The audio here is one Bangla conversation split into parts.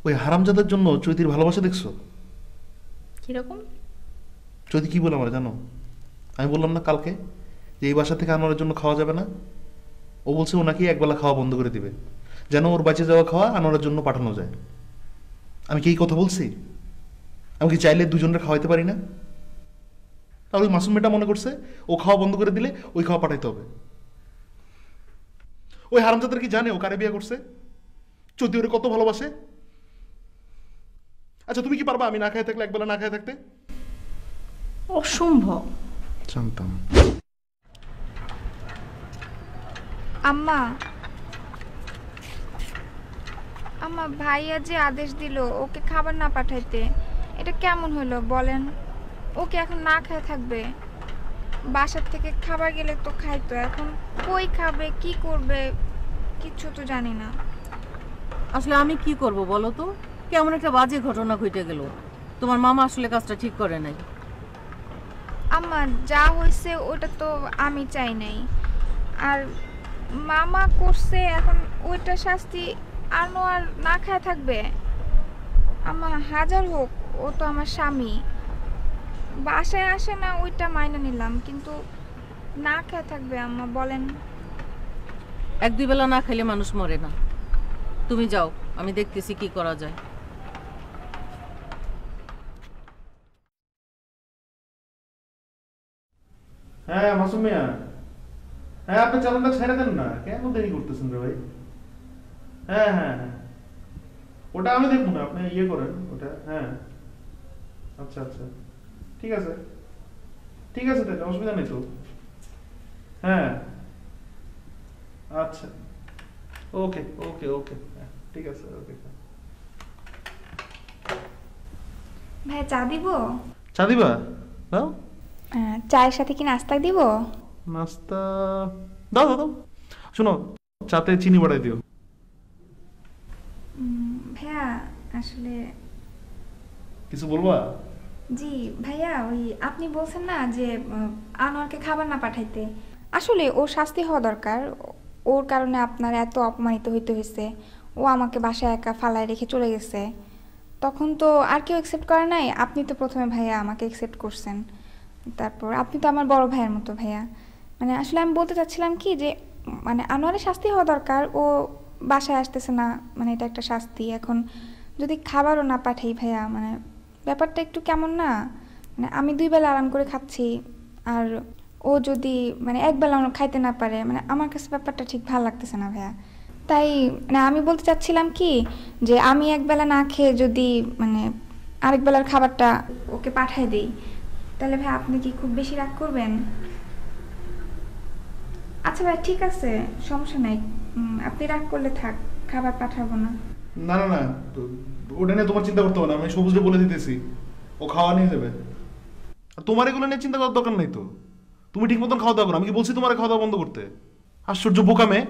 ওই হারামজাদার জন্য চৈতির ভালোবাসা দেখছো? কিরকম? চৈতি কি বলে আমার জানো? আমি বললাম না কালকে যে এই বাসা থেকে আনোয়ারের জন্য খাওয়া যাবে না। ও বলছে ও নাকি একবেলা খাওয়া বন্ধ করে দিবে, যেন ওর বাঁচে যাওয়া খাওয়া আনোয়ারের জন্য পাঠানো যায়। আমি কি এই কথা বলছি? আমি কি চাইলে দুজনের খাওয়াইতে পারি না? তাহলে ওই মাসুম মেয়েটা মনে করছে ও খাওয়া বন্ধ করে দিলে ওই খাওয়া পাঠাইতে হবে। ওই হারামজাদার কি জানে ও কারে বিয়ে করছে? চৈতি ওরে কত ভালোবাসে। আচ্ছা তুমি কি পারবা আমি না খাই থাকলে একবেলা না খাই থাকতে? অসম্ভব। জানতাম। আম্মা, আম্মা ভাইয়া যে আদেশ দিল ওকে খাবার না পাঠাইতে, এটা কেমন হলো বলেন? ওকে এখন না খেয়ে থাকবে? বাসার থেকে খাবার গেলে তো খাইতো, এখন কই খাবে, কি করবে, কিচ্ছু তো জানি না। আসলে আমি কি করব বলো তো? কেমন একটা বাজে ঘটনা ঘটে গেল। তোমার মামা আসলে কাজটা ঠিক করে নাই। আম্মা যা হয়েছে ওটা তো আমি চাই নাই, আর মামা করছে, এখন ওইটা শাস্তি আনোয়ার না খায় থাকবে? আমার হাজার হোক ও তো আমার স্বামী, বাসায় আসে না ওইটা মাইনে নিলাম, কিন্তু না খেয়ে থাকবে আম্মা বলেন? এক দুই বেলা না খাইলে মানুষ মরে না। তুমি যাও, আমি দেখতেছি কি করা যায়। হ্যাঁ মাসুম মিয়া, হ্যাঁ আপনি চালানটা ছেড়ে দেন না, কেন দেরি করতেছেন রে ভাই? হ্যাঁ হ্যাঁ হ্যাঁ, ওটা আমি দেখবো না, আপনি ইয়ে করেন ওটা। হ্যাঁ আচ্ছা আচ্ছা, ঠিক আছে ঠিক আছে, তাহলে অসুবিধা নেই তো। হ্যাঁ আচ্ছা, ওকে ওকে ওকে, হ্যাঁ ঠিক আছে, ওকে। ভাই চা দিব? চা দিবা? দাও। চায়ের সাথে কি নাস্তা দিব? নাস্তা দাও দাও দাও। শোনো, চাতে চিনি বাড়াই দিও। ভাইয়া আসলে, কিছু বলবা? জি ভাইয়া, ওই আপনি বলছেন না যে আনোয়ারকে খাবার না পাঠাইতে, আসলে ওর শাস্তি হওয়া দরকার। ওর কারণে আপনার এত অপমানিত হইতে হয়েছে, ও আমাকে বাসায় একা ফালায় রেখে চলে গেছে। তখন তো আর কেউ অ্যাকসেপ্ট করে নাই, আপনি তো প্রথমে ভাইয়া আমাকে অ্যাকসেপ্ট করছেন। তারপর আপনি তো আমার বড় ভাইয়ের মতো ভাইয়া। মানে আসলে আমি বলতে চাচ্ছিলাম কি যে মানে আনোয়ারের শাস্তি হওয়া দরকার, ও বাসায় আসতেছে না, মানে এটা একটা শাস্তি। এখন যদি খাবারও না পাঠাই ভাইয়া, মানে ব্যাপারটা একটু কেমন না? মানে আমি দুই বেলা আরাম করে খাচ্ছি, আর ও যদি মানে এক বেলা খাইতে না পারে, মানে আমার কাছে ব্যাপারটা ঠিক ভালো লাগতেছে না ভাইয়া। তাই মানে আমি বলতে চাচ্ছিলাম কি যে আমি এক বেলা না খেয়ে যদি মানে আরেক বেলার খাবারটা ওকে পাঠাই দিই, তাহলে ভাই আপনি কি খুব বেশি রাগ করবেন? আচ্ছা ভাই ঠিক আছে, সমস্যা নাই, আপনি রাগ করলে থাক, খাবার পাঠাবো না। না না না, ওটা নিয়ে তোমার চিন্তা করতে হবে না, আমি সবুজে বলে দিতেছি ও খাওয়া নিয়ে যাবে। আর তোমার এগুলো নিয়ে চিন্তা করার দরকার নেই তো, তুমি ঠিক মতন খাওয়া দাওয়া করো। আমি কি বলছি তোমার খাওয়া দাওয়া বন্ধ করতে? আশ্চর্য বোকা মেয়ে।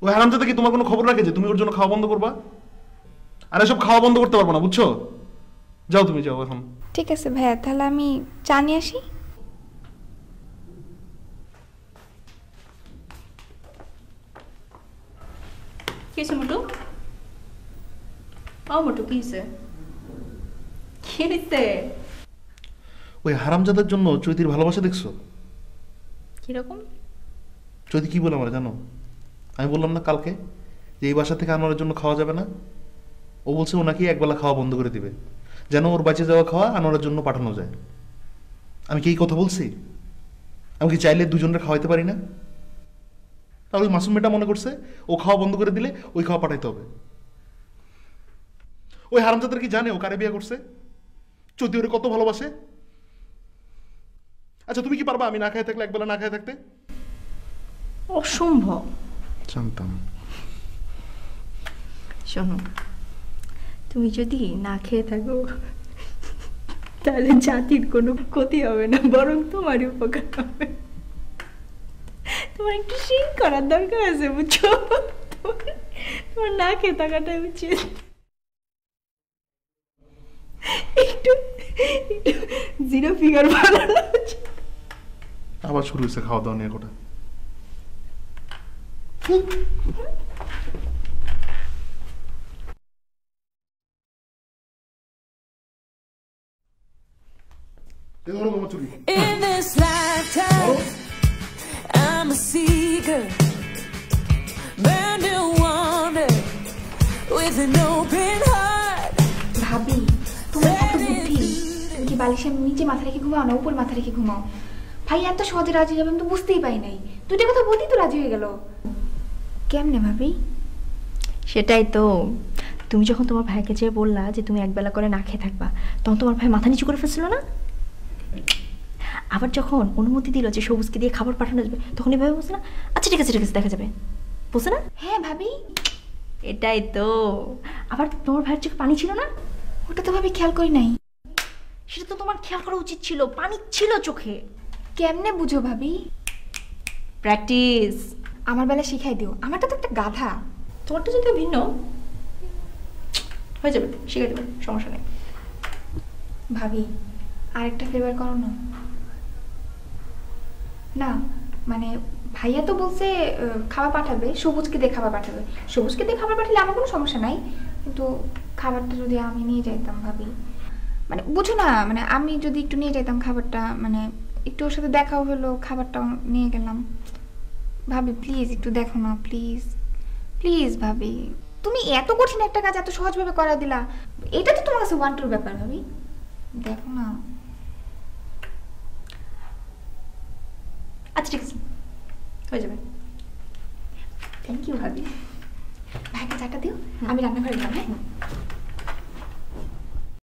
ওই হারামজাদা কি তোমার কোনো খবর রাখে যে তুমি ওর জন্য খাওয়া বন্ধ করবা? আর এসব খাওয়া বন্ধ করতে পারবো না, বুঝছো? যাও তুমি যাও এখন। ঠিক আছে ভাইয়া, তাহলে আমি চা নিয়ে আসি। কি হয়েছে মোটু? ও মোটু কি হয়েছে? কি হয়েছে? ওই হারামজাদার জন্য চৈতির ভালোবাসা দেখছো? কিরকম? চৈতি কি বলে আমার জানো? আমি বললাম না কালকে যে এই বাসা থেকে আনোয়ারের জন্য খাওয়া যাবে না। ও বলছে ও নাকি একবেলা খাওয়া বন্ধ করে দিবে, যেন ওর বাঁচে যাওয়া খাওয়া আনোয়ারের জন্য পাঠানো যায়। আমি কি এই কথা বলছি? আমি কি চাইলে দুজনের খাওয়াইতে পারি না? তাহলে ওই মাসুম মেয়েটা মনে করছে ও খাওয়া বন্ধ করে দিলে ওই খাওয়া পাঠাইতে হবে। ওই হারামজাদার কি জানে ও কারে বিয়ে করছে? চৈতি ওরে কত ভালোবাসে। আচ্ছা তুমি কি পারবা আমি না খাই থাকলে একবেলা না খাই থাকতে? অসম্ভব। জানতাম। শোনো, তুমি যদি না খেয়ে থাকো তাহলে জাতির কোনো ক্ষতি হবে না, বরং তোমারই উপকার হবে। তোমার একটু শিং করার দরকার আছে, বুঝছো? তোমার না খেয়ে থাকাটাই উচিত। একটু একটু জিরো ফিগার বানানো উচিত। আবার শুরু হয়েছে খাওয়া দাওয়া নিয়ে কথা। এই ধরো আমার চুরি। In this lifetime, I'm a seeker, burn to wander with an open heart. ভাবি তোমার এত বুদ্ধি, তুমি কি বালিশে নিচে মাথা রেখে ঘুমাও না উপর মাথা রেখে ঘুমাও? ভাই এত সহজে রাজি যাবে আমি তো বুঝতেই পাই নাই, দুইটা কথা বলতেই তো রাজি হয়ে গেল। কেমনে ভাবি? সেটাই তো, তুমি যখন তোমার ভাইকে যেয়ে বললা যে তুমি একবেলা করে না খেয়ে থাকবা, তখন তোমার ভাই মাথা নিচু করে ফেলছিল না? আবার যখন অনুমতি দিল যে সবুজকে দিয়ে খাবার পাঠানো যাবে, তখন এভাবে বলছে না আচ্ছা ঠিক আছে দেখা যাবে, বলছে না? হ্যাঁ ভাবি। এটাই তো। আবার তোমার ভাইয়ের চোখে পানি ছিল না? ওটা তো ভাবি খেয়াল করি নাই। সেটা তো তোমার খেয়াল করা উচিত ছিল, পানি ছিল চোখে। কেমনে বুঝো ভাবি? প্র্যাকটিস। আমার বেলা শিখাই দিও, আমারটা তো একটা গাধা। তোমারটা যদি ভিন্ন হয়ে যাবে, শিখে দেবে, সমস্যা নেই। ভাবি আরেকটা ফেভার করো না। না মানে ভাইয়া তো বলছে খাবার পাঠাবে, সবুজকে দিয়ে খাবার পাঠাবে। সবুজকে দিয়ে খাবার পাঠালে আমার কোনো সমস্যা নাই, কিন্তু খাবারটা যদি আমি নিয়ে যাইতাম ভাবি, মানে বুঝো না, মানে আমি যদি একটু নিয়ে যাইতাম খাবারটা, মানে একটু ওর সাথে দেখাও হলো, খাবারটাও নিয়ে গেলাম। ভাবি প্লিজ একটু দেখো না, প্লিজ প্লিজ ভাবি, তুমি এত কঠিন একটা কাজ এত সহজভাবে করা দিলা, এটা তো তোমার কাছে ওয়ান টুর ব্যাপার ভাবি, দেখো না। আচ্ছা ঠিক আছে, হয়ে যাবে। থ্যাংক ইউ ভাবি। ভাইকে চাটা দিও, আমি রান্নাঘরে গেলাম। হ্যাঁ